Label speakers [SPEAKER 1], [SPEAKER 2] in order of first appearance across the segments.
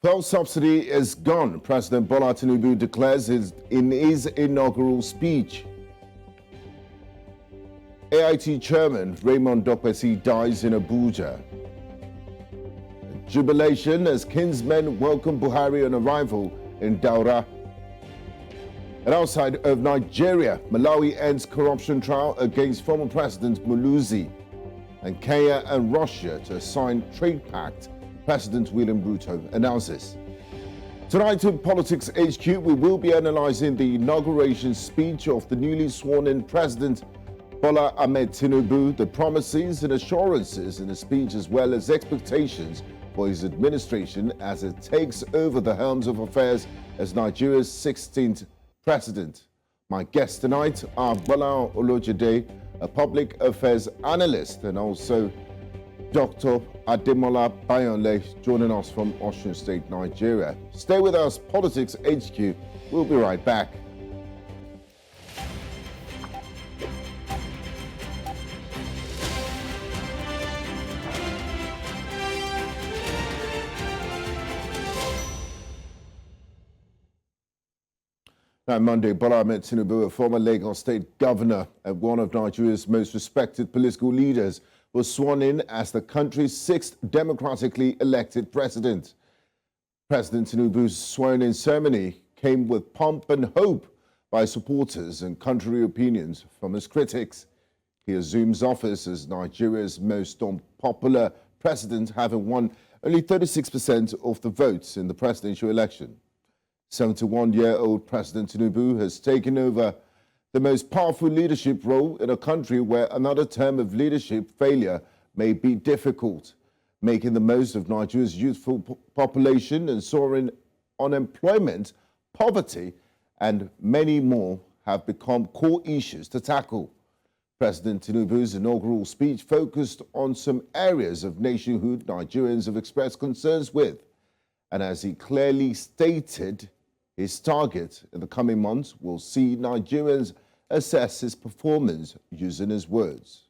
[SPEAKER 1] Fuel subsidy is gone, President Bola Tinubu declares in his inaugural speech. AIT Chairman Raymond Dokpesi dies in Abuja. Jubilation as kinsmen welcome Buhari on arrival in Daura. And outside of Nigeria, Malawi ends corruption trial against former President Muluzi. And Kenya and Russia to sign trade pact, President William Ruto announces. Tonight in Politics HQ, we will be analyzing the inauguration speech of the newly sworn-in President Bola Ahmed Tinubu, the promises and assurances in the speech as well as expectations for his administration as it takes over the helms of affairs as Nigeria's 16th president. My guests tonight are Olojede, a public affairs analyst, and also Dr. Ademola Bayonle joining us from Osun State, Nigeria. Stay with us, Politics HQ. We'll be right back. Now, Monday, Bola Ahmed Tinubu, a former Lagos State governor and one of Nigeria's most respected political leaders, was sworn in as the country's 6th democratically elected president. President Tinubu's swearing-in ceremony came with pomp and hope by supporters and contrary opinions from his critics. He assumes office as Nigeria's most unpopular president, having won only 36% of the votes in the presidential election. 71-year-old President Tinubu has taken over the most powerful leadership role in a country where another term of leadership failure may be difficult. Making the most of Nigeria's youthful population and soaring unemployment, poverty, and many more have become core issues to tackle. President Tinubu's inaugural speech focused on some areas of nationhood Nigerians have expressed concerns with. And as he clearly stated, his target in the coming months will see Nigerians assess his performance using his words.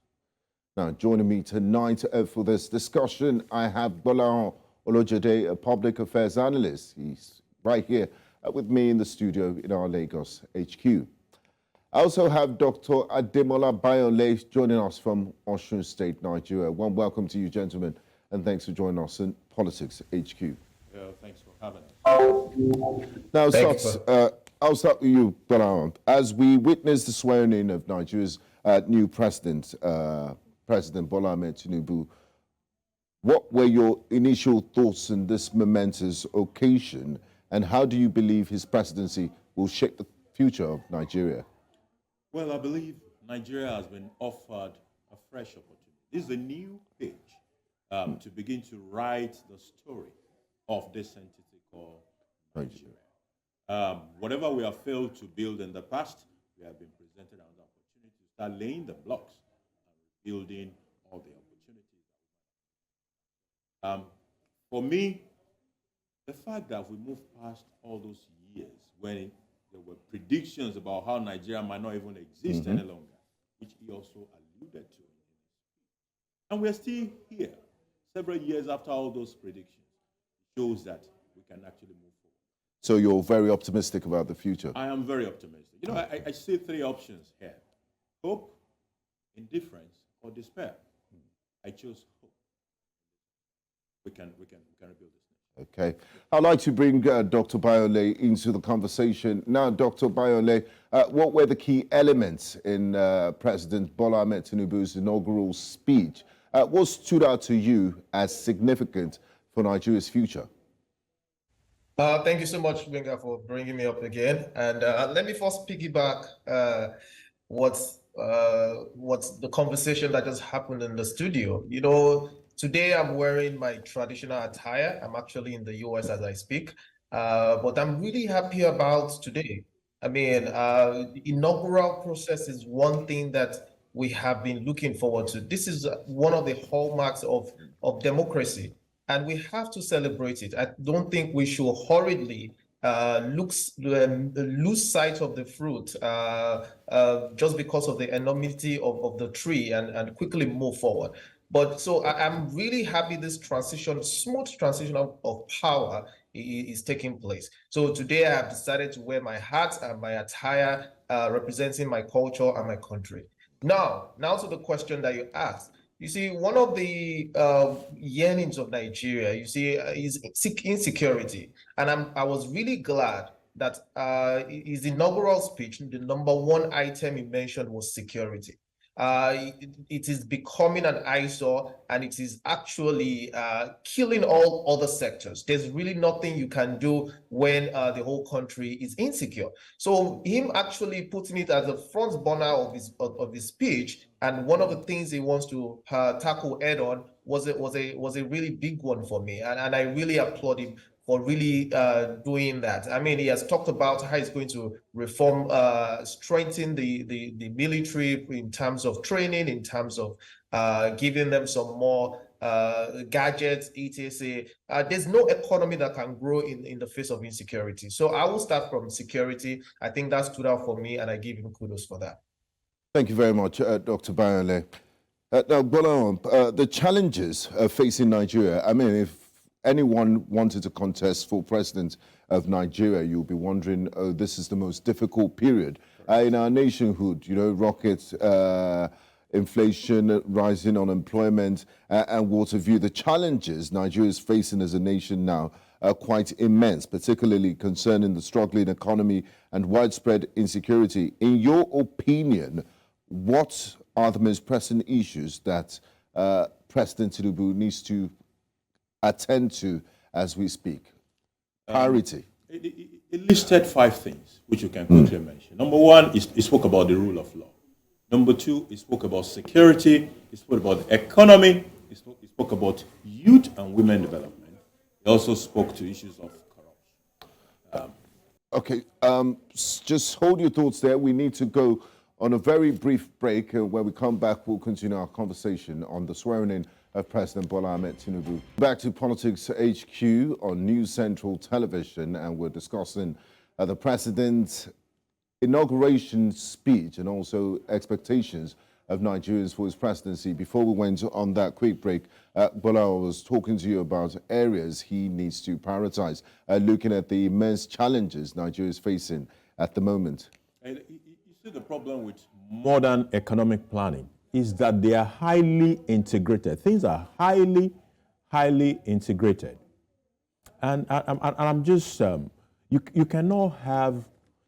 [SPEAKER 1] Now, joining me tonight for this discussion, I have Bola Olojede, a public affairs analyst. He's right here with me in the studio in our Lagos HQ. I also have Dr. Ademola Bayonle joining us from Osun State, Nigeria. One welcome to you, gentlemen, and thanks for joining us in Politics HQ.
[SPEAKER 2] Thanks for having us.
[SPEAKER 1] Now, I'll start with you, Gbolahan. As we witness the swearing-in of Nigeria's new president, President Bola Ahmed Tinubu, what were your initial thoughts on this momentous occasion, and how do you believe his presidency will shape the future of Nigeria?
[SPEAKER 2] Well, I believe Nigeria has been offered a fresh opportunity. This is a new page to begin to write the story of this entity called Nigeria. Whatever we have failed to build in the past, we have been presented another opportunity to start laying the blocks and building all the opportunities. For me, the fact that we moved past all those years when there were predictions about how Nigeria might not even exist any longer, which he also alluded to, and we're still here, several years after all those predictions, shows that we can actually move forward.
[SPEAKER 1] So you're very optimistic about the future?
[SPEAKER 2] I am very optimistic. You know, I see three options here: hope, indifference, or despair. I chose hope. We can rebuild this nation.
[SPEAKER 1] Okay. I'd like to bring Dr. Bayonle into the conversation. Now, Dr. Bayonle, what were the key elements in President Bola Ahmed Tinubu's inaugural speech? What stood out to you as significant for Nigeria's future?
[SPEAKER 3] Thank you so much, Gbenga, for bringing me up again. And let me first piggyback what's the conversation that just happened in the studio. You know, today I'm wearing my traditional attire. I'm actually in the US as I speak, but I'm really happy about today. I mean, the inaugural process is one thing that we have been looking forward to. This is one of the hallmarks of democracy, and we have to celebrate it. I don't think we should hurriedly lose sight of the fruit just because of the enormity of the tree and quickly move forward. But so I'm really happy this transition, smooth transition of power is taking place. So today I have decided to wear my hat and my attire representing my culture and my country. Now to the question that you asked. You see, one of the yearnings of Nigeria, you see, is insecurity. And I was really glad that his inaugural speech, the number one item he mentioned was security. It is becoming an eyesore, and it is actually killing all other sectors. There's really nothing you can do when the whole country is insecure. So him actually putting it as a front burner of his speech, and one of the things he wants to tackle head on was a really big one for me, and I really applaud him for really doing that. I mean, he has talked about how he's going to reform, strengthen the military in terms of training, in terms of giving them some more gadgets, etc. There's no economy that can grow in the face of insecurity. So I will start from security. I think that stood out for me, and I give him kudos for that.
[SPEAKER 1] Thank you very much, Dr. Bayole. Now, Gbolahan, the challenges facing Nigeria, I mean, if anyone wanted to contest for president of Nigeria, you'll be wondering, oh, this is the most difficult period in our nationhood, you know, rockets, inflation, rising unemployment, and water view. The challenges Nigeria is facing as a nation now are quite immense, particularly concerning the struggling economy and widespread insecurity. In your opinion, what are the most pressing issues that President Tinubu needs to attend to as we speak? Priority.
[SPEAKER 2] It listed 5 things, which you can quickly mention. Number 1, he spoke about the rule of law. Number 2, he spoke about security. He spoke about the economy. He spoke about youth and women development. He also spoke to issues of corruption.
[SPEAKER 1] Okay, just hold your thoughts there. We need to go on a very brief break. When we come back, we'll continue our conversation on the swearing-in of President Bola Ahmed Tinubu. Back to Politics HQ on News Central Television, and we're discussing the President's inauguration speech and also expectations of Nigerians for his presidency. Before we went on that quick break, Bola was talking to you about areas he needs to prioritize, looking at the immense challenges Nigeria is facing at the moment.
[SPEAKER 2] And you see, the problem with modern economic planning is that they are highly integrated. Things are highly integrated. And I'm just, you cannot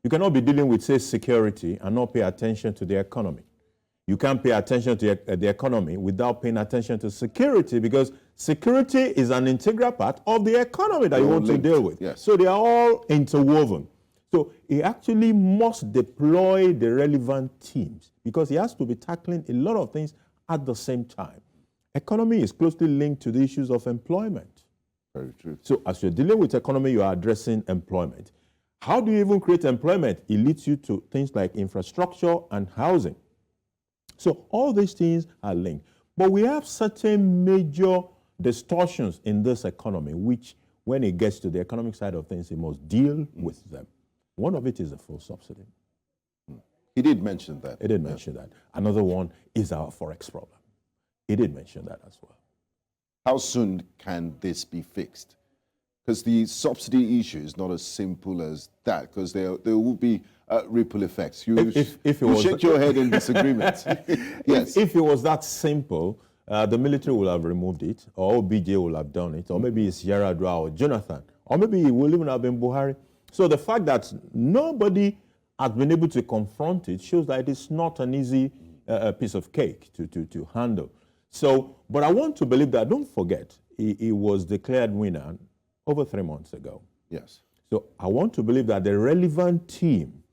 [SPEAKER 2] be dealing with, say, security and not pay attention to the economy. You can't pay attention to the economy without paying attention to security, because security is an integral part of the economy that you want to deal with.
[SPEAKER 1] Yes.
[SPEAKER 2] So they are all interwoven. So he actually must deploy the relevant teams, because he has to be tackling a lot of things at the same time. Economy is closely linked to the issues of employment.
[SPEAKER 1] Very true.
[SPEAKER 2] So as you're dealing with economy, you are addressing employment. How do you even create employment? It leads you to things like infrastructure and housing. So all these things are linked. But we have certain major distortions in this economy, which when it gets to the economic side of things, it must deal with them. One of it is the full subsidy.
[SPEAKER 1] He did mention that.
[SPEAKER 2] He did mention that. Another one is our forex problem. He did mention that as well.
[SPEAKER 1] How soon can this be fixed? Because the subsidy issue is not as simple as that, because there will be ripple effects. You shake your head in disagreement. Yes.
[SPEAKER 2] If it was that simple, the military will have removed it, or OBJ will have done it, or maybe it's Yaradua or Jonathan, or maybe it will even have been Buhari. So the fact that nobody has been able to confront it shows that it's not an easy piece of cake to handle. So, but I want to believe that, don't forget, he was declared winner over 3 months ago.
[SPEAKER 1] Yes.
[SPEAKER 2] So I want to believe that the relevant team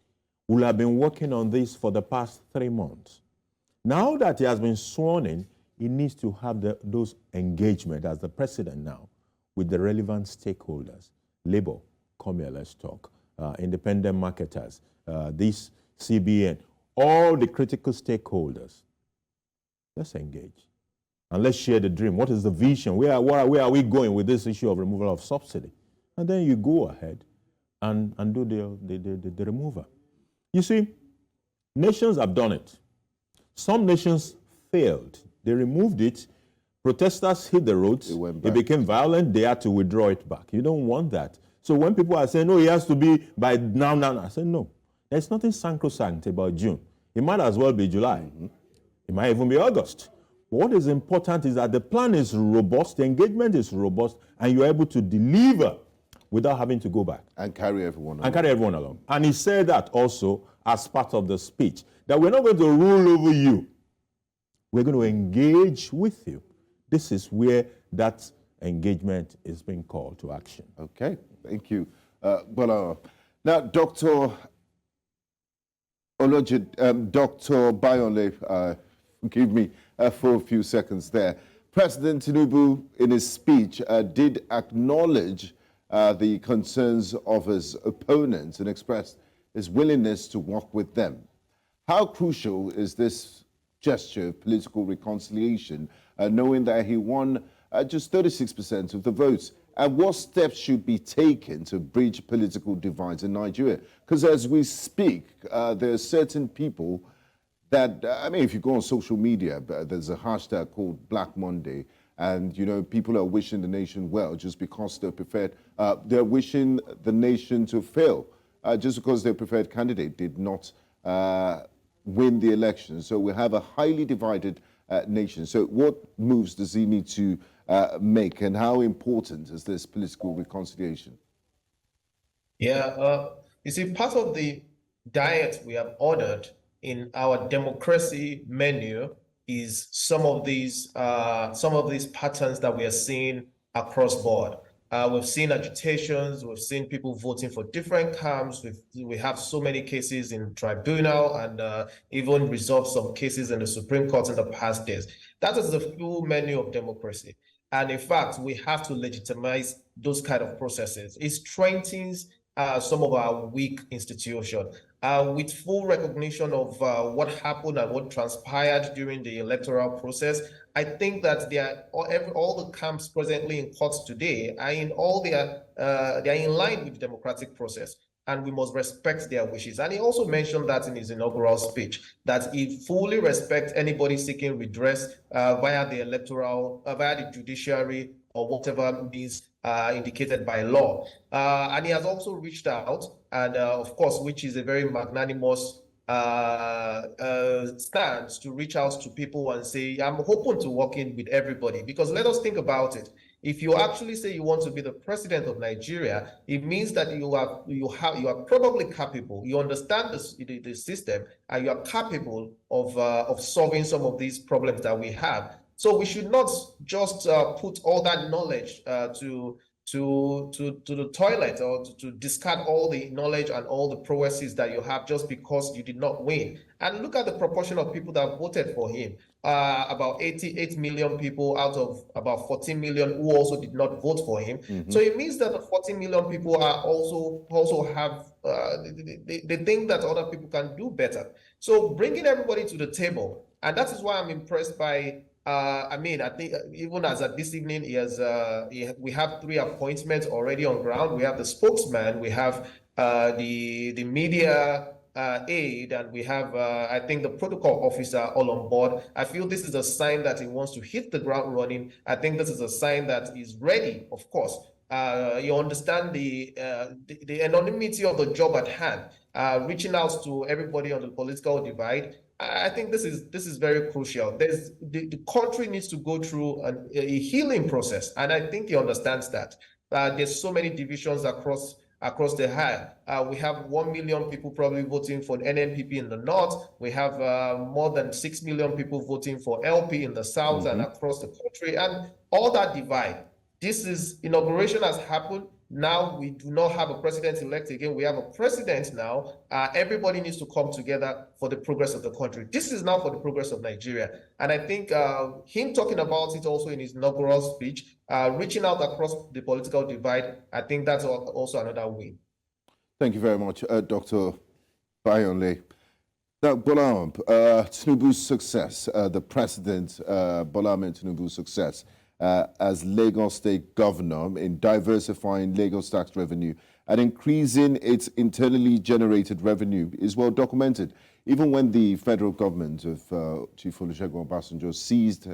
[SPEAKER 2] will have been working on this for the past 3 months. Now that he has been sworn in, he needs to have those engagement as the president now with the relevant stakeholders. Labor, come here, let's talk. Independent marketers, this CBN, all the critical stakeholders. Let's engage. And let's share the dream. What is the vision? Where are we going with this issue of removal of subsidy? And then you go ahead and do the removal. You see, nations have done it. Some nations failed. They removed it
[SPEAKER 4] Protesters hit the roads. It became violent. They had to withdraw it back. You don't want that. So when people are saying, "Oh, it has to be by now," I say, no. There's nothing sacrosanct about June. It might as well be July. It might even be August. But what is important is that the plan is robust, the engagement is robust, and you're able to deliver without having to go back.
[SPEAKER 1] And carry everyone along.
[SPEAKER 4] And carry everyone along. And he said that also as part of the speech, that we're not going to rule over you. We're going to engage with you. This is where that engagement is being called to action.
[SPEAKER 1] Okay, thank you. Bola. Now, Dr. Olojede, Dr. Bayonle, forgive me for a few seconds there. President Tinubu, in his speech, did acknowledge the concerns of his opponents and expressed his willingness to work with them. How crucial is this gesture of political reconciliation, knowing that he won just 36% of the votes? And what steps should be taken to bridge political divides in Nigeria? Because as we speak, there are certain people that, I mean, if you go on social media, there's a hashtag called Black Monday, and, you know, people are wishing the nation well just because they're wishing the nation to fail, just because their preferred candidate did not win the election. So we have a highly divided nation. So what moves does he need to make, and how important is this political reconciliation?
[SPEAKER 3] Yeah, you see, part of the diet we have ordered in our democracy menu is some of these patterns that we are seeing across board. We've seen agitations, we've seen people voting for different camps. We have so many cases in tribunal and even resolved some cases in the Supreme Court in the past days. That is the full menu of democracy. And in fact, we have to legitimize those kind of processes. It strengthens some of our weak institutions. With full recognition of what happened and what transpired during the electoral process, I think that all the camps presently in courts today are in line with the democratic process, and we must respect their wishes. And he also mentioned that in his inaugural speech, that he fully respects anybody seeking redress via the judiciary or whatever means indicated by law. And he has also reached out, and of course, which is a very magnanimous stance, to reach out to people and say, I'm open to working with everybody. Because let us think about it. If you actually say you want to be the president of Nigeria, it means that you are probably capable. You understand the system, and you are capable of solving some of these problems that we have. So we should not just put all that knowledge to the toilet, or to discard all the knowledge and all the prowesses that you have just because you did not win. And look at the proportion of people that voted for him. About 88 million people out of about 14 million who also did not vote for him. So it means that the 14 million people are also have they think that other people can do better. So bringing everybody to the table, and that is why I'm impressed by. I think even as of this evening, we have 3 appointments already on ground. We have the spokesman, we have the media aide, and we have, I think, the protocol officer all on board. I feel this is a sign that he wants to hit the ground running. I think this is a sign that he's ready, of course. You understand the anonymity of the job at hand, reaching out to everybody on the political divide. I think this is very crucial. The country needs to go through a healing process, and I think he understands that. There's so many divisions across the high. We have 1 million people probably voting for NNPP in the north. We have more than 6 million people voting for LP in the south and across the country, and all that divide. Inauguration has happened. Now we do not have a president-elect again. We have a president now. Everybody needs to come together for the progress of the country. This is now for the progress of Nigeria. And I think him talking about it also in his inaugural speech, reaching out across the political divide, I think that's also another win.
[SPEAKER 1] Thank you very much, Dr. Bayonle. Now, Bola, Tinubu's success, the President Bola Ahmed Tinubu's success as Lagos State Governor in diversifying Lagos tax revenue and increasing its internally generated revenue is well documented. Even when the federal government of Chief Olusegun Obasanjo seized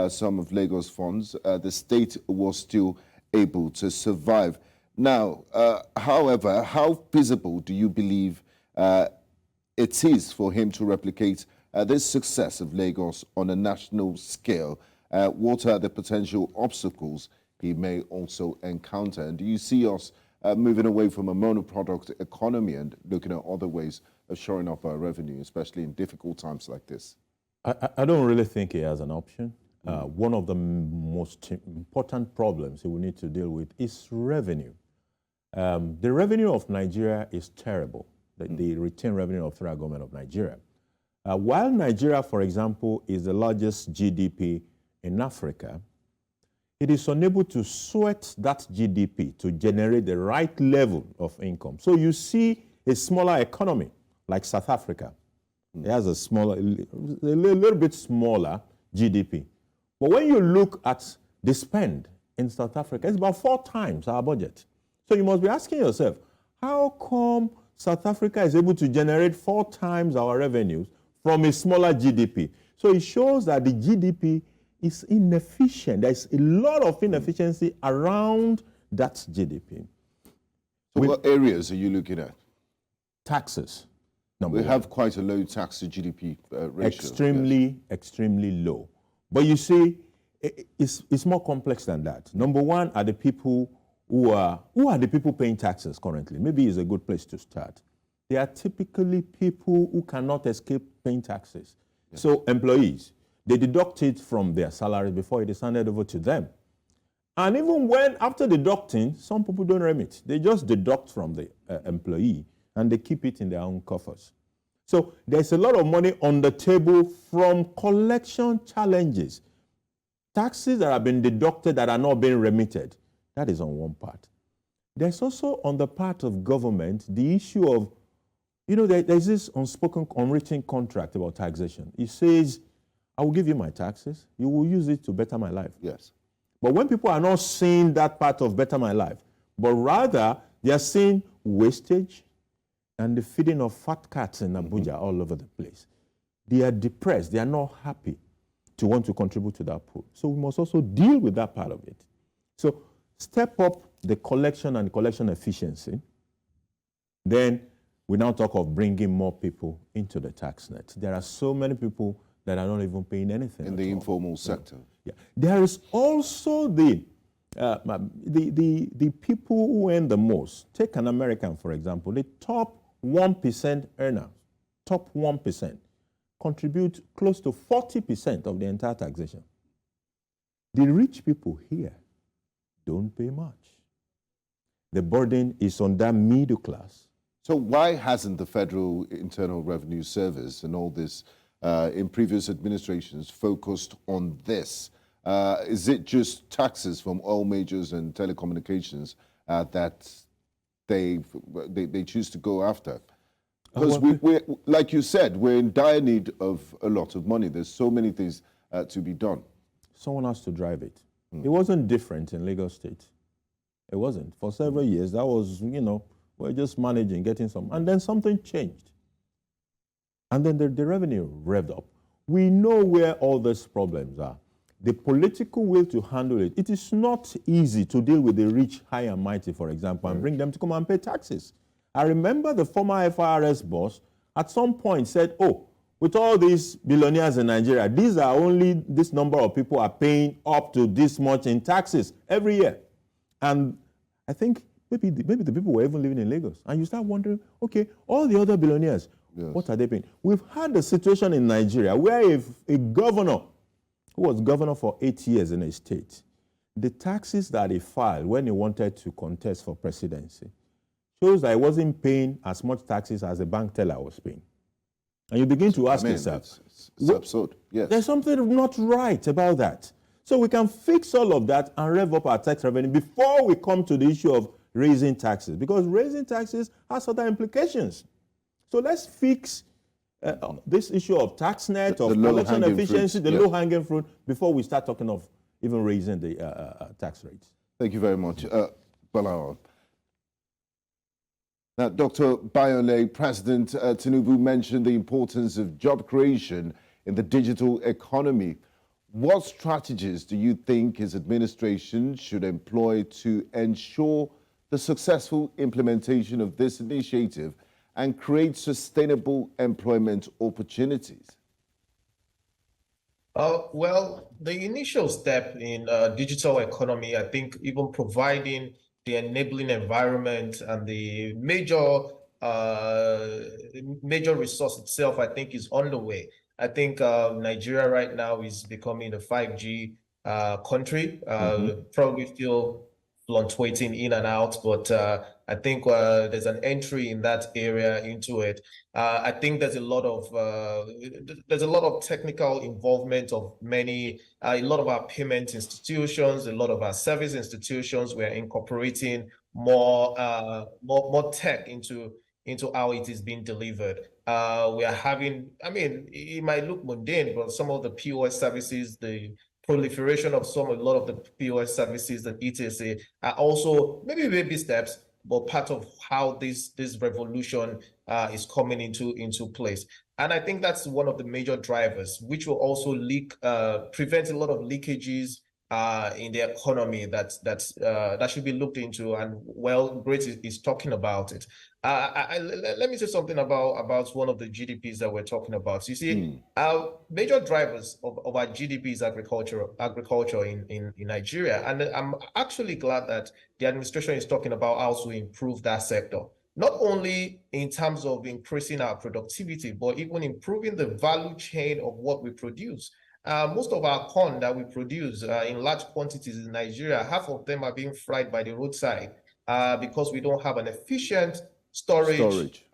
[SPEAKER 1] some of Lagos funds, the state was still able to survive. Now, however, how feasible do you believe it is for him to replicate this success of Lagos on a national scale? What are the potential obstacles he may also encounter? And do you see us moving away from a monoproduct economy and looking at other ways of shoring up our revenue, especially in difficult times like this?
[SPEAKER 4] I don't really think he has an option. One of the most important problems he will need to deal with is revenue. The revenue of Nigeria is terrible, the retained revenue of the federal government of Nigeria. While Nigeria, for example, is the largest GDP in Africa, it is unable to sweat that GDP to generate the right level of income. So you see a smaller economy like South Africa. It has a little bit smaller GDP. But when you look at the spend in South Africa, it's about 4 times our budget. So you must be asking yourself, how come South Africa is able to generate 4 times our revenues from a smaller GDP? So it shows that the GDP is inefficient. There's a lot of inefficiency around that GDP.
[SPEAKER 1] So what areas are you looking at?
[SPEAKER 4] Taxes.
[SPEAKER 1] We have quite a low tax to GDP ratio.
[SPEAKER 4] Extremely low. But you see, it's more complex than that. Number one are the people who are the people paying taxes currently. Maybe it's a good place to start. They are typically people who cannot escape paying taxes. Yeah. So employees, they deduct it from their salary before it is handed over to them. And even when, after deducting, some people don't remit. They just deduct from the employee and they keep it in their own coffers. So there's a lot of money on the table from collection challenges. Taxes that have been deducted that are not being remitted. That is on one part. There's also on the part of government the issue of, there's this unspoken, unwritten contract about taxation. It says, I will give you my taxes. You will use it to better my life.
[SPEAKER 1] Yes.
[SPEAKER 4] But when people are not seeing that part of better my life, but rather they are seeing wastage and the feeding of fat cats in Abuja all over the place, they are depressed. They are not happy to want to contribute to that pool. So we must also deal with that part of it. So step up the collection and collection efficiency. Then we now talk of bringing more people into the tax net. There are so many people that are not even paying anything.
[SPEAKER 1] In the informal sector.
[SPEAKER 4] Yeah. There is also the people who earn the most. Take an American, for example. The top 1% earners, top 1%, contribute close to 40% of the entire taxation. The rich people here don't pay much. The burden is on that middle class.
[SPEAKER 1] So why hasn't the Federal Internal Revenue Service and all this in previous administrations focused on this? Is it just taxes from oil majors and telecommunications that they choose to go after? Because we like you said, we're in dire need of a lot of money. There's so many things to be done.
[SPEAKER 4] Someone has to drive it. It wasn't different in Lagos State. It wasn't. For several years, that was, we're just managing, getting some. And then something changed. And then the revenue revved up. We know where all these problems are. The political will to handle it. It is not easy to deal with the rich, high and mighty, for example, and bring them to come and pay taxes. I remember the former FIRS boss at some point said, with all these billionaires in Nigeria, these are only this number of people are paying up to this much in taxes every year. And I think maybe the people were even living in Lagos. And you start wondering, okay, all the other billionaires, what are they paying? We've had a situation in Nigeria where if a governor who was governor for 8 years in a state, the taxes that he filed when he wanted to contest for presidency shows that he wasn't paying as much taxes as the bank teller was paying. And you begin to ask yourself,
[SPEAKER 1] it's absurd. Yes.
[SPEAKER 4] There's something not right about that. So we can fix all of that and rev up our tax revenue before we come to the issue of raising taxes, because raising taxes has other implications. So let's fix this issue of tax net, of collection efficiency, the low-hanging fruit, before we start talking of even raising the tax rates.
[SPEAKER 1] Thank you very much. Bola. Now, Dr. Bayole, President Tinubu mentioned the importance of job creation in the digital economy. What strategies do you think his administration should employ to ensure the successful implementation of this initiative and create sustainable employment opportunities?
[SPEAKER 3] Well, the initial step in digital economy, I think even providing the enabling environment and the major resource itself, I think is on the way. I think Nigeria right now is becoming a 5G country, probably still fluctuating in and out, but I think there's an entry in that area into it. I think there's a lot of technical involvement of a lot of our payment institutions, a lot of our service institutions. We're incorporating more tech into how it is being delivered. We are having, I mean, it might look mundane, but some of the POS services, the proliferation of a lot of the POS services and etc. are also maybe baby steps, but part of how this revolution is coming into place. And I think that's one of the major drivers, which will also prevent a lot of leakages in the economy that should be looked into. And well, Great is talking about it. Let me say something about one of the GDPs that we're talking about. So you see, our major drivers of our GDP is agriculture in Nigeria. And I'm actually glad that the administration is talking about how to improve that sector, not only in terms of increasing our productivity, but even improving the value chain of what we produce. Most of our corn that we produce in large quantities in Nigeria, half of them are being fried by the roadside because we don't have an efficient storage.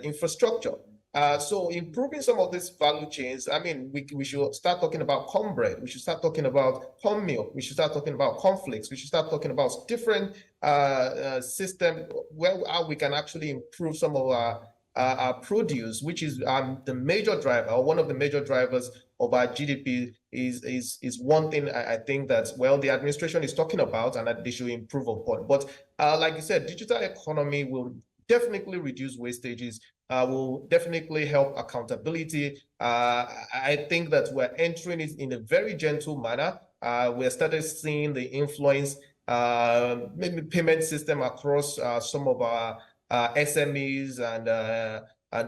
[SPEAKER 3] Infrastructure. So improving some of these value chains, I mean, we should start talking about cornbread, we should start talking about corn milk, we should start talking about cornflakes, we should start talking about different system how we can actually improve some of our produce, which is the major driver, or one of the major drivers of our GDP is one thing I think that, well, the administration is talking about and that they should improve upon. But like you said, digital economy will definitely reduce wastages, will definitely help accountability. I think that we're entering it in a very gentle manner. We have started seeing the influence, maybe payment system across some of our SMEs and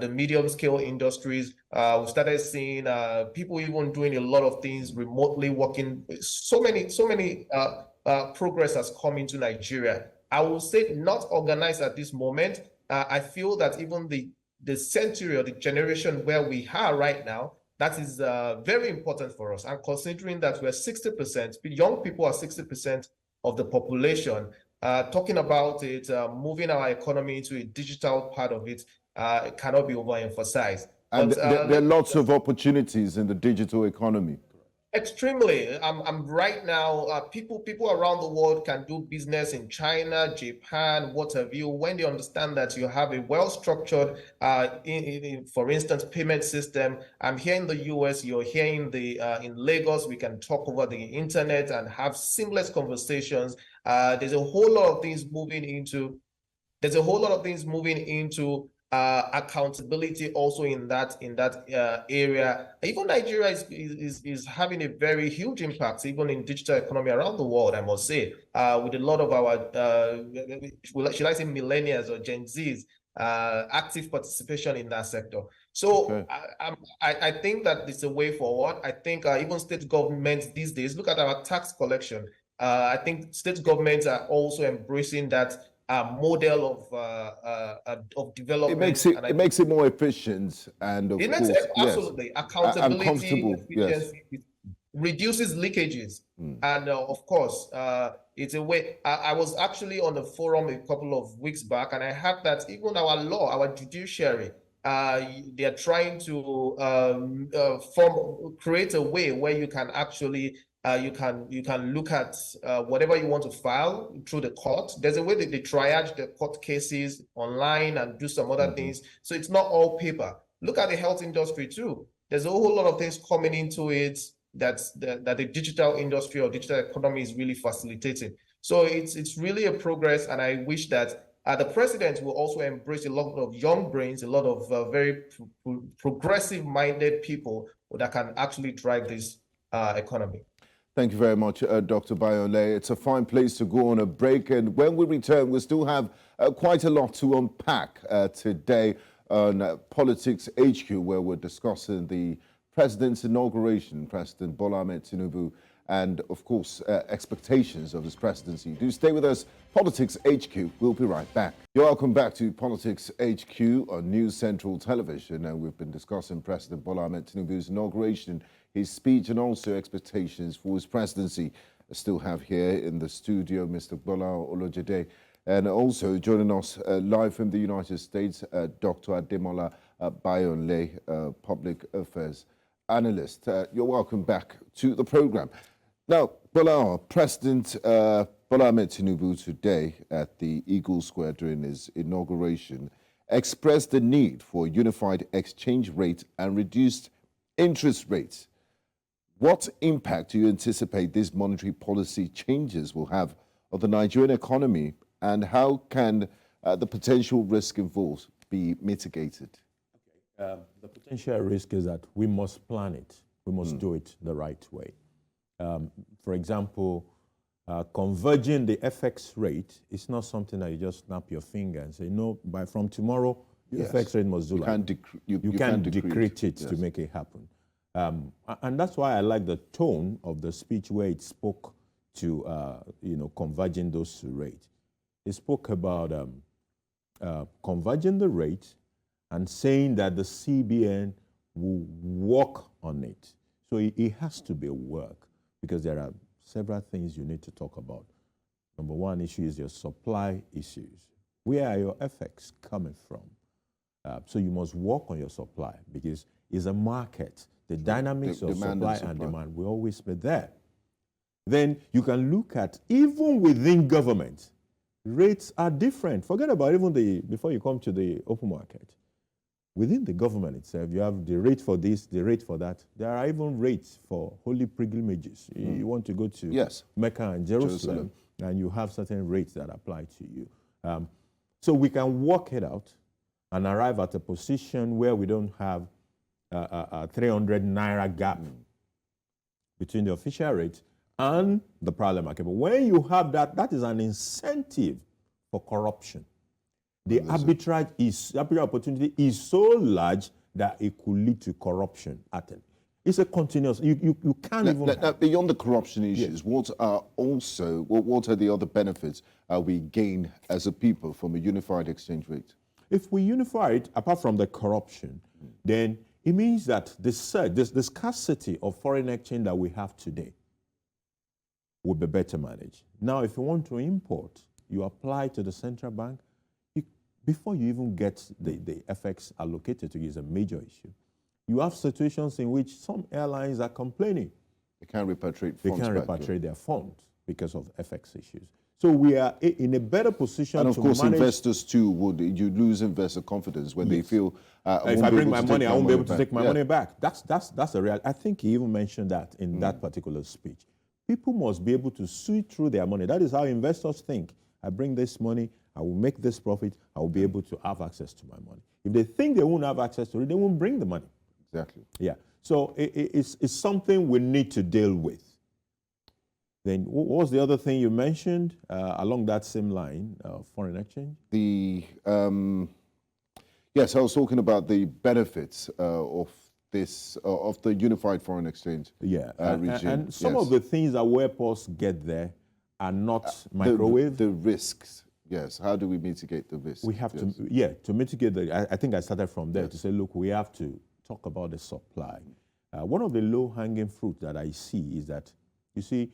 [SPEAKER 3] the medium scale industries. We started seeing people even doing a lot of things remotely working. So many progress has come into Nigeria. I will say not organized at this moment. I feel that even the century or the generation where we are right now, that is very important for us. And considering that we're 60%, young people are 60% of the population, talking about it, moving our economy into a digital part of it, it cannot be overemphasized.
[SPEAKER 1] And there are lots of opportunities in the digital economy.
[SPEAKER 3] Extremely. I'm right now, people around the world can do business in China, Japan, what have you, when they understand that you have a well-structured, for instance, payment system. I'm here in the US, you're here in Lagos, we can talk over the internet and have seamless conversations. There's a whole lot of things moving into accountability also in that area. Even Nigeria is having a very huge impact, even in digital economy around the world, I must say, with a lot of our, should I say millennials or Gen Zs, active participation in that sector. So okay. I think that it's a way forward. I think even state governments these days, look at our tax collection. I think state governments are also embracing that model of development.
[SPEAKER 1] It makes it more efficient and of course,
[SPEAKER 3] absolutely,
[SPEAKER 1] yes.
[SPEAKER 3] accountability, efficiency, yes. Reduces leakages, and of course, it's a way. I was actually on the forum a couple of weeks back, and I heard that even our judiciary, they are trying to create a way where you can actually. You can look at whatever you want to file through the court. There's a way that they triage the court cases online and do some other things. So it's not all paper. Look at the health industry too. There's a whole lot of things coming into it that the digital industry or digital economy is really facilitating. So it's really a progress, and I wish that the president will also embrace a lot of young brains, a lot of very progressive-minded people that can actually drive this economy.
[SPEAKER 1] Thank you very much, Dr. Bayole. It's a fine place to go on a break. And when we return, we still have quite a lot to unpack today on Politics HQ, where we're discussing the President's inauguration, President Bola Ahmed Tinubu, and, of course, expectations of his presidency. Do stay with us. Politics HQ. We'll be right back. You're welcome back to Politics HQ on News Central Television. And we've been discussing President Bola Ahmed Tinubu's inauguration, his speech, and also expectations for his presidency. I still have here in the studio Mr. Bola Olojede, and also joining us live from the United States, Dr. Ademola Bayonle, Public Affairs Analyst. You're welcome back to the program. Now, President Bola Ahmed Tinubu today at the Eagle Square during his inauguration expressed the need for a unified exchange rate and reduced interest rates. What impact do you anticipate these monetary policy changes will have on the Nigerian economy, and how can the potential risk involved be mitigated?
[SPEAKER 4] The potential risk is that we must plan it. We must do it the right way. For example, converging the FX rate is not something that you just snap your finger and say, no, from tomorrow, the FX rate must do that. You can't decrete it to make it happen. And that's why I like the tone of the speech where it spoke to, converging those rates. It spoke about converging the rate and saying that the CBN will work on it. So it has to be work, because there are several things you need to talk about. Number one issue is your supply issues. Where are your effects coming from? So you must work on your supply, because it's a market. The dynamics of supply and demand will always be there. Then you can look at, even within government, rates are different. Forget about even before you come to the open market. Within the government itself, you have the rate for this, the rate for that. There are even rates for holy pilgrimages. You want to go to Mecca and Jerusalem, and you have certain rates that apply to you. So we can work it out and arrive at a position where we don't have a 300 naira gap between the official rate and the parallel market. But when you have that, that is an incentive for corruption. The arbitrage opportunity is so large that it could lead to corruption. It's a continuous. You can't even.
[SPEAKER 1] Now, beyond the corruption issues, what are the other benefits we gain as a people from a unified exchange rate?
[SPEAKER 4] If we unify it, apart from the corruption, then it means that the scarcity of foreign exchange that we have today will be better managed. Now, if you want to import, you apply to the central bank. Before you even get the FX allocated to you, is a major issue. You have situations in which some airlines are complaining.
[SPEAKER 1] They can't repatriate funds.
[SPEAKER 4] They can't repatriate their funds because of FX issues. So we are in a better position to manage. And of course, investors too, you lose investor confidence when they feel, if I bring my money, I won't be able to take my money back. That's the real. I think he even mentioned that in that particular speech. People must be able to see through their money. That is how investors think. I bring this money, I will make this profit, I will be able to have access to my money. If they think they won't have access to it, they won't bring the money.
[SPEAKER 1] Exactly.
[SPEAKER 4] Yeah. So it's something we need to deal with. Then what was the other thing you mentioned along that same line, foreign exchange?
[SPEAKER 1] Yes, I was talking about the benefits of the unified foreign exchange regime.
[SPEAKER 4] And some of the things that will help us get there are not microwave.
[SPEAKER 1] The risks, yes. How do we mitigate the risks?
[SPEAKER 4] We have to mitigate I think I started from there to say, look, we have to talk about the supply. One of the low-hanging fruit that I see is that, you see,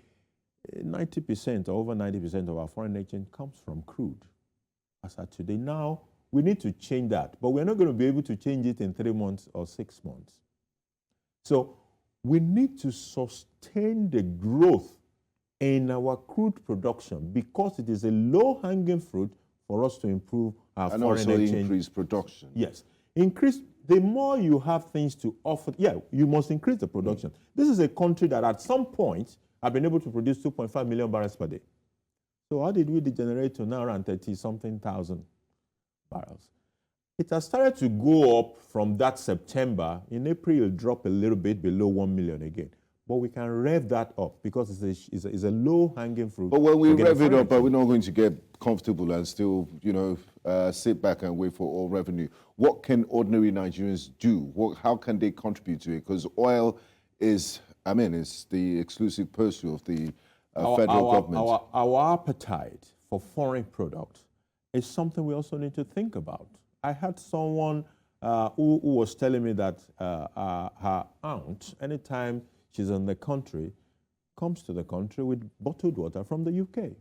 [SPEAKER 4] 90% or over 90% of our foreign exchange comes from crude. As of today, now, we need to change that. But we're not going to be able to change it in 3 months or 6 months. So we need to sustain the growth in our crude production, because it is a low-hanging fruit for us to improve our foreign exchange. And also
[SPEAKER 1] increase production.
[SPEAKER 4] Yes. The more you have things to offer, you must increase the production. This is a country that at some point have been able to produce 2.5 million barrels per day. So how did we degenerate to now around 30-something thousand barrels? It has started to go up from that September. In April, it'll drop a little bit below 1 million again. But we can rev that up because it's a low-hanging fruit.
[SPEAKER 1] But when we rev it up, we're not going to get comfortable and still, sit back and wait for oil revenue. What can ordinary Nigerians do? How can they contribute to it? Because oil is, it's the exclusive pursuit of the federal government.
[SPEAKER 4] Our appetite for foreign products is something we also need to think about. I had someone who was telling me that her aunt, anytime she's in the country, comes to the country with bottled water from the UK.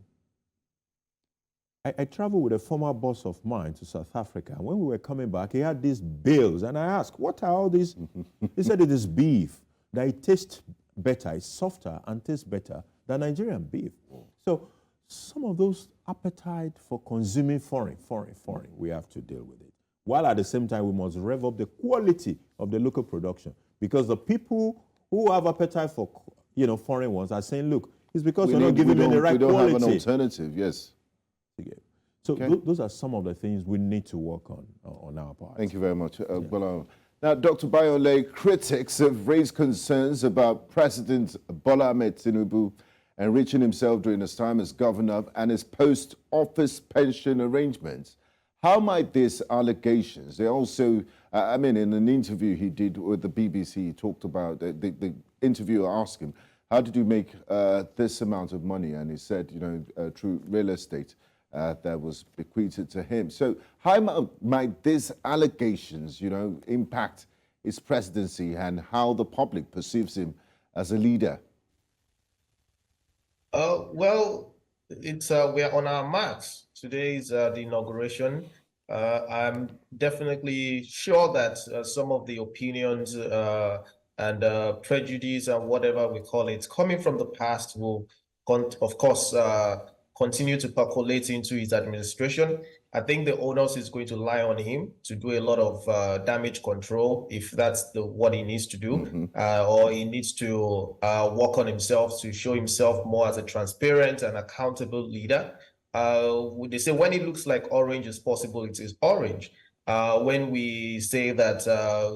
[SPEAKER 4] I traveled with a former boss of mine to South Africa. And when we were coming back, he had these bills. And I asked, what are all these? He said it is beef, that it tastes better, it's softer and tastes better than Nigerian beef. So some of those appetite for consuming foreign, we have to deal with it. While at the same time, we must rev up the quality of the local production. Because the people who have appetite for foreign ones are saying, look, it's because you're not giving me the right quality.
[SPEAKER 1] We don't have an alternative, yes.
[SPEAKER 4] So those are some of the things we need to work on our part.
[SPEAKER 1] Thank you very much, Gbolahan. Now, Dr. Bayole, critics have raised concerns about President Bola Ahmed Tinubu enriching himself during his time as governor and his post-office pension arrangements. How might these allegations, they also, in an interview he did with the BBC, he talked about, the interviewer asked him, how did you make this amount of money? And he said, through real estate that was bequeathed to him. So how might these allegations, impact his presidency and how the public perceives him as a leader?
[SPEAKER 3] Well, we're on our marks. Today is the inauguration. I'm definitely sure that some of the opinions and prejudice and whatever we call it, coming from the past will, of course, continue to percolate into his administration. I think the onus is going to lie on him to do a lot of damage control if that's what he needs to do, or he needs to work on himself to show himself more as a transparent and accountable leader. They say when it looks like orange is possible, it is orange. When we say that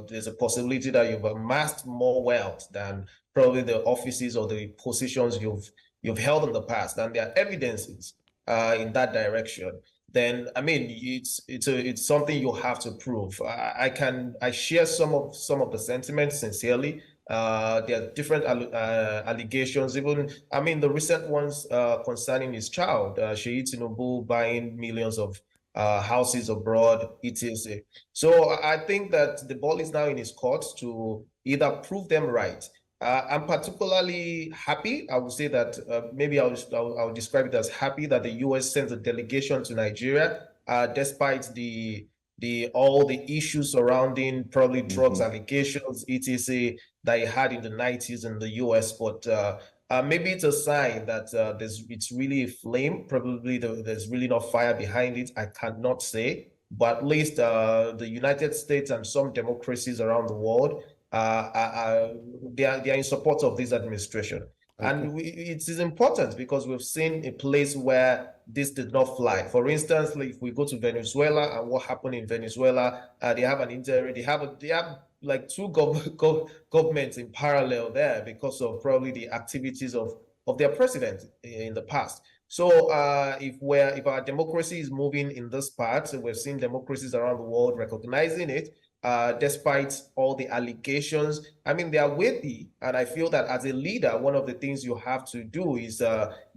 [SPEAKER 3] there's a possibility that you've amassed more wealth than probably the offices or the positions you've held in the past, and there are evidences in that direction, then it's something you have to prove. I share some of the sentiments sincerely. There are different allegations, even the recent ones concerning his child, Sheyi Tinubu buying millions of houses abroad, etc. So I think that the ball is now in his court to either prove them right. I'm particularly happy. I would say that maybe I'll describe it as happy that the U.S. sends a delegation to Nigeria, despite all the issues surrounding probably drugs allegations, etc. that he had in the 90s in the U.S. But maybe it's a sign that it's really a flame. Probably there's really no fire behind it. I cannot say, but at least the United States and some democracies around the world, they are in support of this administration. Okay. And it is important because we've seen a place where this did not fly. For instance, if we go to Venezuela and what happened in Venezuela, they have an interim, they have like two governments in parallel there because of probably the activities of their president in the past. So if our democracy is moving in this part, we've seen democracies around the world recognizing it, despite all the allegations. They are weighty, and I feel that as a leader, one of the things you have to do is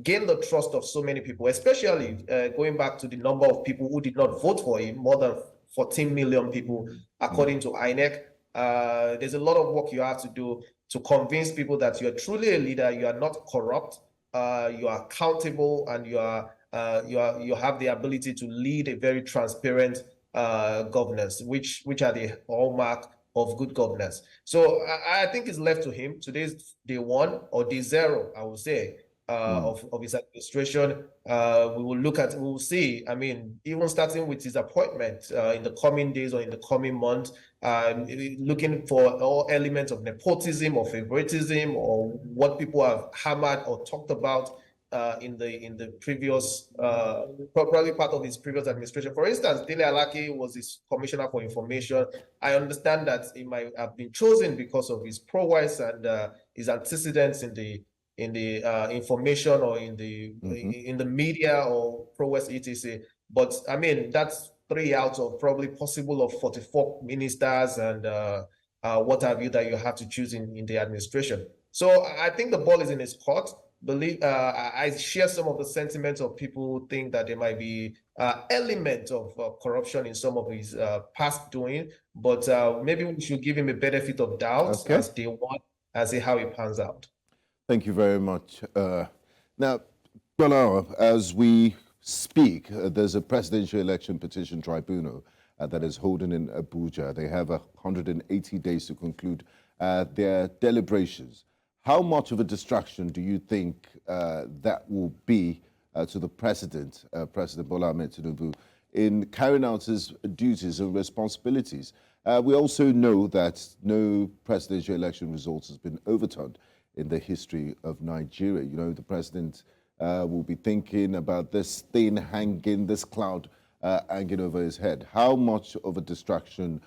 [SPEAKER 3] gain the trust of so many people, especially going back to the number of people who did not vote for him, more than 14 million people, according to INEC. There's a lot of work you have to do to convince people that you're truly a leader, you are not corrupt, you are accountable, and you have the ability to lead a very transparent governance, which are the hallmark of good governance. So I think it's left to him. Today's day one or day zero, I would say, of his administration. We will see. Even starting with his appointment in the coming days or in the coming months, looking for all elements of nepotism or favoritism or what people have hammered or talked about in the previous, probably part of his previous administration. For instance, Dele Alaki was his commissioner for information. I understand that he might have been chosen because of his prowess and his antecedents in the information or in the media or prowess etc. But I mean, that's 3 out of probably possible of 44 ministers and what have you that you have to choose in the administration. So I think the ball is in his court. I share some of the sentiments of people who think that there might be element of corruption in some of his past doing, but maybe we should give him a benefit of doubt as day one and see how it pans out.
[SPEAKER 1] Thank you very much. Now, Bola, as we speak, there's a presidential election petition tribunal that is holding in Abuja. They have 180 days to conclude their deliberations. How much of a distraction do you think that will be to the President Bola Ahmed Tinubu, in carrying out his duties and responsibilities? We also know that no presidential election results has been overturned in the history of Nigeria. You know, the president will be thinking about this thing hanging, this cloud hanging over his head. How much of a distraction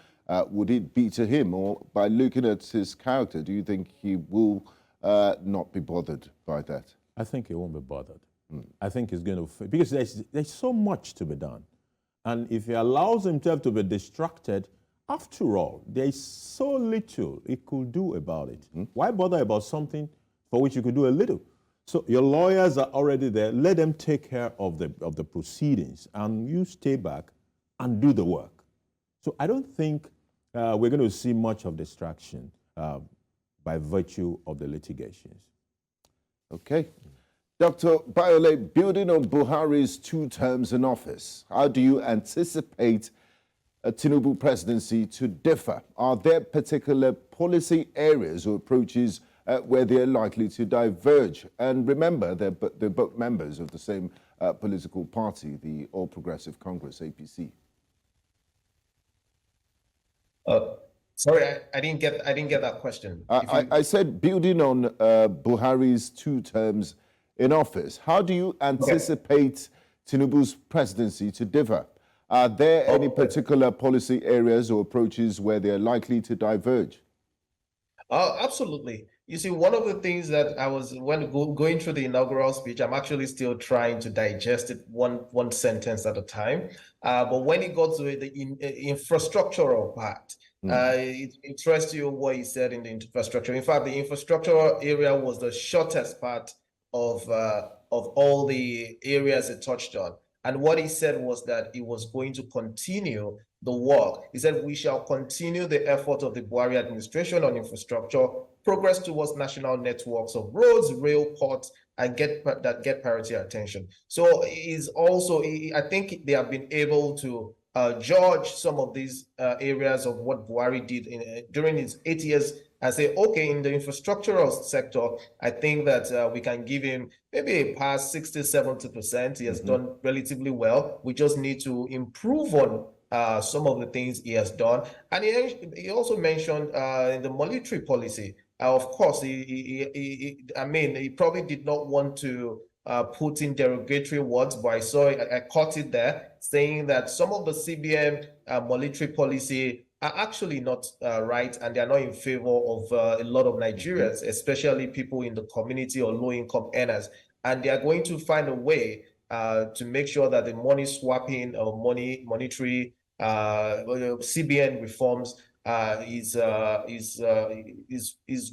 [SPEAKER 1] would it be to him? Or by looking at his character, do you think he will not be bothered by that?
[SPEAKER 4] I think he won't be bothered. I think he's going to, because there's so much to be done. And if he allows himself to be distracted, after all, there's so little he could do about it. Why bother about something for which you could do a little? So your lawyers are already there. Let them take care of the proceedings, and you stay back and do the work. So I don't think we're going to see much of distraction by virtue of the litigations.
[SPEAKER 1] Okay. Dr. Bayole, building on Buhari's 2 terms in office, how do you anticipate a Tinubu presidency to differ? Are there particular policy areas or approaches where they're likely to diverge? And remember, they're both members of the same political party, the All Progressive Congress, APC.
[SPEAKER 3] Sorry, I didn't get that question.
[SPEAKER 1] I said building on Buhari's 2 terms in office, how do you anticipate Tinubu's presidency to differ? Are there any particular policy areas or approaches where they're likely to diverge?
[SPEAKER 3] Absolutely. You see, one of the things that when going through the inaugural speech, I'm actually still trying to digest it one sentence at a time. But when it got to the infrastructural part, it interests you what he said in the infrastructure. In fact, the infrastructure area was the shortest part of all the areas it touched on. And what he said was that he was going to continue the work. He said, we shall continue the effort of the Buhari administration on infrastructure, progress towards national networks of roads, rail, ports, and get priority attention. So I think they have been able to judge some of these areas of what Buhari did during his 8 years and say, okay, in the infrastructural sector, I think that we can give him maybe a pass 60, 70%. He has done relatively well. We just need to improve on some of the things he has done. And he also mentioned in the monetary policy, of course, he probably did not want to put in derogatory words, but I caught it there, saying that some of the CBN monetary policy are actually not right, and they are not in favor of a lot of Nigerians, especially people in the community or low-income earners. And they are going to find a way to make sure that the money swapping or monetary CBN reforms is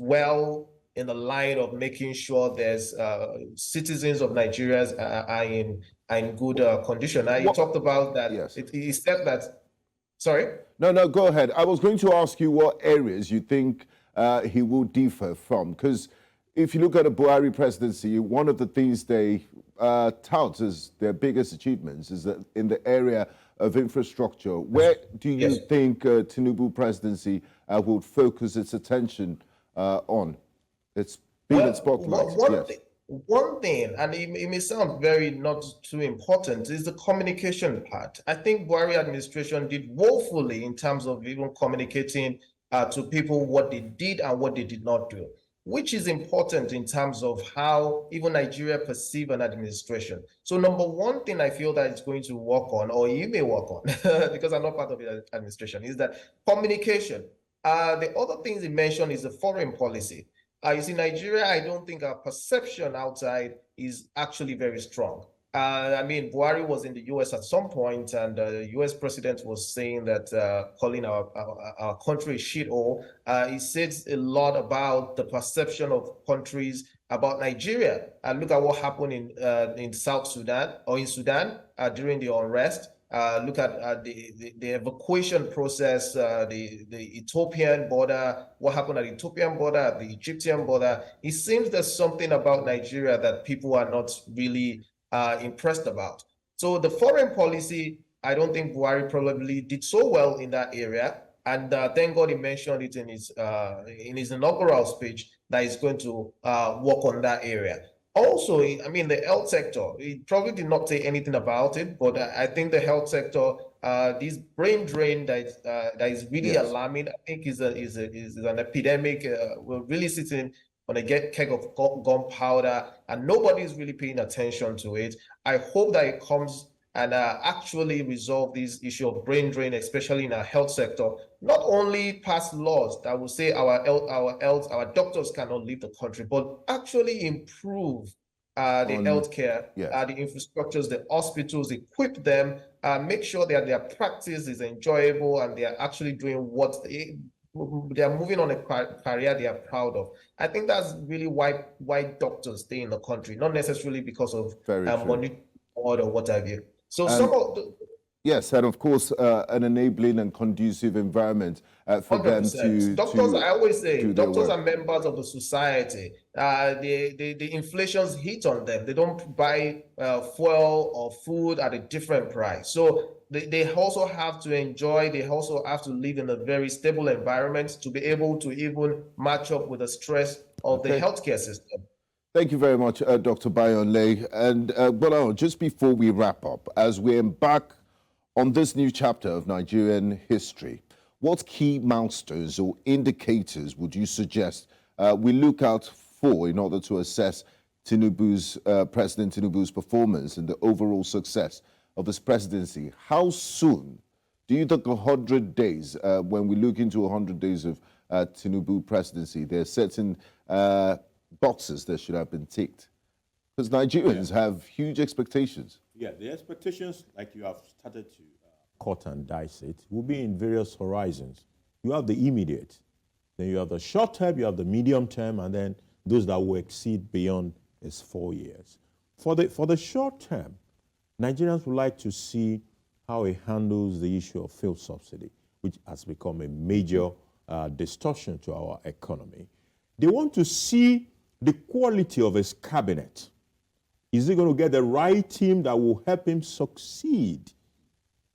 [SPEAKER 3] well in the line of making sure there's citizens of Nigeria are in good condition. Now, you talked about that.
[SPEAKER 1] Yes.
[SPEAKER 3] He said that. Sorry?
[SPEAKER 1] No, go ahead. I was going to ask you what areas you think he will differ from, because if you look at a Buhari presidency, one of the things they tout as their biggest achievements is that in the area of infrastructure. Where do you think Tinubu presidency will focus its attention on? It's been spotlight.
[SPEAKER 3] One thing, and it may sound very not too important, is the communication part. I think Buhari administration did woefully in terms of even communicating to people what they did and what they did not do. which is important in terms of how even Nigeria perceive an administration. So number one thing I feel that it's going to work on, or you may work on, because I'm not part of the administration, is that communication. The other things he mentioned is the foreign policy. You see, Nigeria, I don't think our perception outside is actually very strong. I mean, Buhari was in the US at some point, and the US president was saying that, calling our country a shithole. He says a lot about the perception of countries about Nigeria. And look at what happened in South Sudan, or in Sudan, during the unrest. Look at the evacuation process, the Ethiopian border, what happened at the Ethiopian border, the Egyptian border. It seems there's something about Nigeria that people are not really impressed about. So the foreign policy, I don't think Buhari probably did so well in that area. And thank God he mentioned it in his inaugural speech that he's going to work on that area. Also, I mean, the health sector, he probably did not say anything about it, but I think the health sector, this brain drain that is really alarming, I think is an epidemic. We're really sitting on a keg of gunpowder, and nobody's really paying attention to it. I hope that it comes and actually resolve this issue of brain drain, especially in our health sector. Not only pass laws that will say our doctors cannot leave the country, but actually improve the healthcare, the infrastructures, the hospitals, equip them, make sure that their practice is enjoyable and they are actually doing what they are moving on a career they are proud of. I think that's really why doctors stay in the country, not necessarily because of money or what have you. So some of the
[SPEAKER 1] yes, and of course, an enabling and conducive environment for 100%. Them to
[SPEAKER 3] doctors. I always say doctors are members of the society. The inflation's hit on them. They don't buy fuel or food at a different price. So they also have to enjoy. They also have to live in a very stable environment to be able to even match up with the stress of the healthcare system.
[SPEAKER 1] Thank you very much, Dr. Bayonle. And Bola, just before we wrap up, as we embark on this new chapter of Nigerian history, what key milestones or indicators would you suggest we look out for in order to assess President Tinubu's performance and the overall success of his presidency? How soon do you think 100 days, when we look into 100 days of Tinubu presidency, there are certain boxes that should have been ticked? Because Nigerians have huge expectations.
[SPEAKER 2] Yeah, the expectations, like you have started to
[SPEAKER 4] cut and dice it, will be in various horizons. You have the immediate, then you have the short term, you have the medium term, and then those that will exceed beyond is 4 years. For the short term, Nigerians would like to see how he handles the issue of fuel subsidy, which has become a major distortion to our economy. They want to see the quality of his cabinet. Is he going to get the right team that will help him succeed?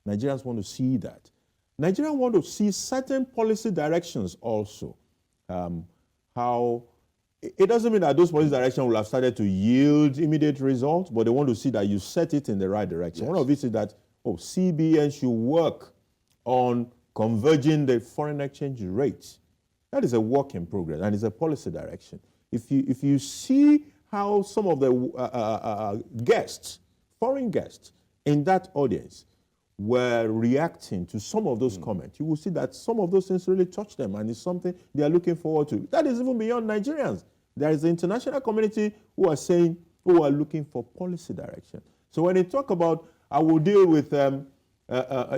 [SPEAKER 4] Nigerians want to see that. Nigerians want to see certain policy directions also. How it doesn't mean that those policy directions will have started to yield immediate results, but they want to see that you set it in the right direction. Yes. One of it is that CBN should work on converging the foreign exchange rates. That is a work in progress, and it's a policy direction. If you see how some of the guests, foreign guests in that audience were reacting to some of those comments, you will see that some of those things really touch them, and it's something they are looking forward to. That is even beyond Nigerians. There is the international community who are looking for policy direction. So when they talk about, I will deal with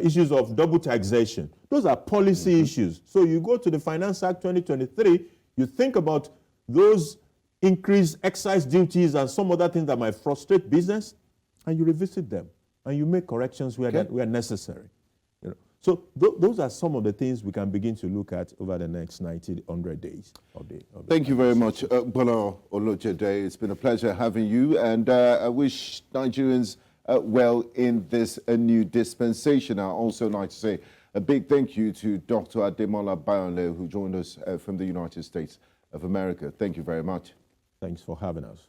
[SPEAKER 4] issues of double taxation, those are policy issues. So you go to the Finance Act 2023, you think about those increased excise duties and some other things that might frustrate business, and you revisit them, and you make corrections where necessary. You know? So those are some of the things we can begin to look at over the next 100 days.
[SPEAKER 1] Thank you very much, Bola Olojede. It's been a pleasure having you, and I wish Nigerians well in this new dispensation. I also like to say a big thank you to Dr. Ademola Bayonle, who joined us from the United States of America. Thank you very much.
[SPEAKER 4] Thanks for having us.